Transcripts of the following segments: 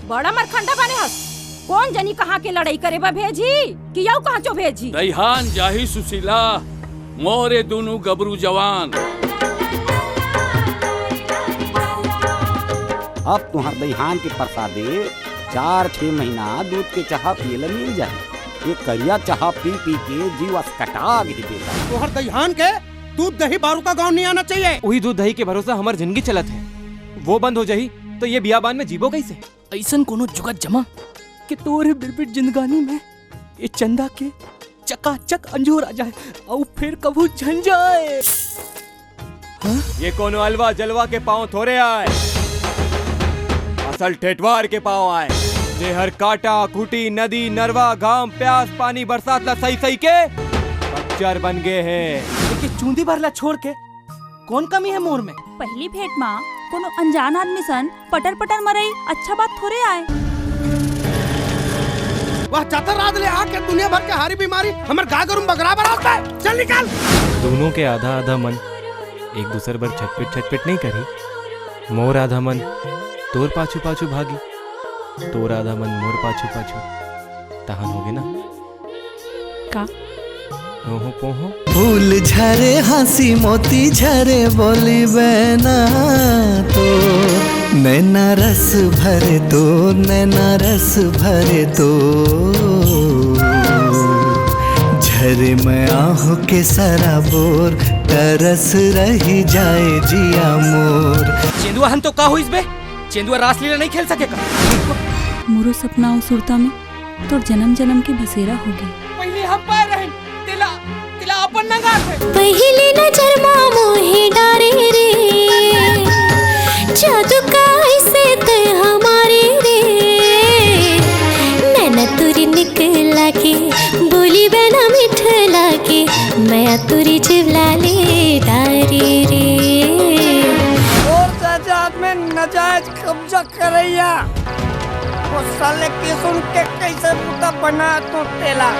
बड़ा मरखंडा बने हस। कौन जनी कहाँ के लड़ाई करे बा भेजी कि यौ कहाँ चो भेजी? दईहान जाही सुशीला मोरे दोनों गबरू जवान। अब तुहार दईहान के प्रसादे 4-6 महीना दूध के चाह पियला मिल जाए। ये करिया चाह पी पी के जीव अस्कटा गई बेटा। तुहार दईहान के दूध दही बारू का गाँव नहीं आना चाहिए। वही दूध दही के भरोसा हमार जिंदगी चलत है, वो बंद हो जाही तो ये बियाबान में जीवो कैसे? ऐसन कोनो जुगत जमा कि तोरे बिरबिट जिंदगानी में ये चंदा के चकाचक अंजोर आ जाए और फिर कभू झन जाए। ये कोनो अलवा जलवा के पाँव थोड़े आए, असल ठेठवार के पाँव आए। जे हर काटा खूटी नदी नरवा घाम प्यास पानी बरसात ला सही सही के बच्चर बन गए हैं। लेकिन चूंदी भरला छोड़ के कौन कमी है मोर में? पहली भेंट माँ कोनो अनजान आदमी सन पटर पटर मरई अच्छा बात थोड़े आए। वह चातर रात ले आके दुनिया भर के हारी बीमारी हमर गाय गरुम बगरा बराबर है। चल निकाल। दोनों के आधा आधा मन एक दूसरे पर छटपिट नहीं करी। मोर आधा मन तोर पाछू पाछू भागी, तोर आधा मन मोर पाछू पाछू तहन होगे ना का? ओहो पोहो फूल झरे हंसी मोती झरे बोली बहना तो नैना रस भरे तो नैना रस भरे तो झरे मैं आहों के सराबोर तरस रही जाए जिया मोर। चेंदुआ हम तो का हुई बे? चेंदुआ रासलीला नहीं खेल सकेगा। मोरो सपना और सुरता में तो जन्म जन्म के बसेरा हो गए। पहले हम पाए रहे तिला तिला अपन नंगा थे। पहली नजर माँ मोहे डारे रे जादू का ऐसे ते हमारे रे नैना तुरी निकला के बोली बना मिठला के मैं तुरी जिवला ले डारे रे। और जायदाद में नाजायज कब्जा करैया वो साले के सुन के कैसे मुद्दा बना तो तेला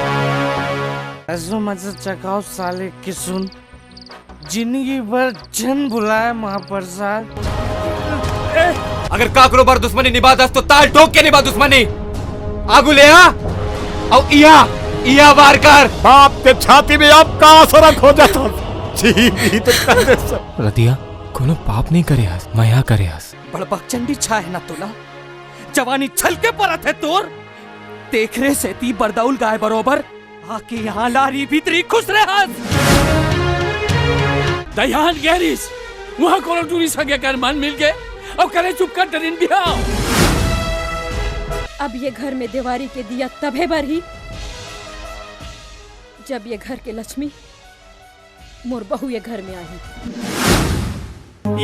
ऐसो मजे चकाओ साले की सुन जिंदगी भर जन बुलाए महाप्रसाद। अगर काकरो बार दुश्मनी निभा दस तो ताल ठोक के निभा दुश्मनी। आगू ले आ और इया वार कर। बाप के छाती में अब का असर हो जाता जी तो कर दे सब। रतिया कोनो पाप नहीं करे हस, माया करे हस। बड़बक चंडी छा है ना तोला, जवानी छल के परत है तोर। देखरे से ती बरदौल गाय बरोबर आके यहाँ लारी भीतरी खुश रहे हस। दईहान गहरीस वहाँ कोनो टूरी सगे कर मन मिल गए और करे चुप कर डरिन बिहाओ। अब ये घर में दीवारी के दिया तबे बर ही जब ये घर के लक्ष्मी मोर बहू ये घर में आई।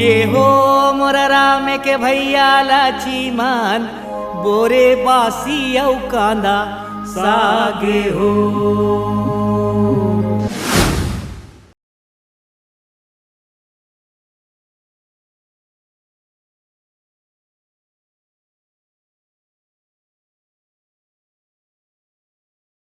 ये हो मोरा राम के भैया लाची मान बोरे बासी औ कांदा सागे हो।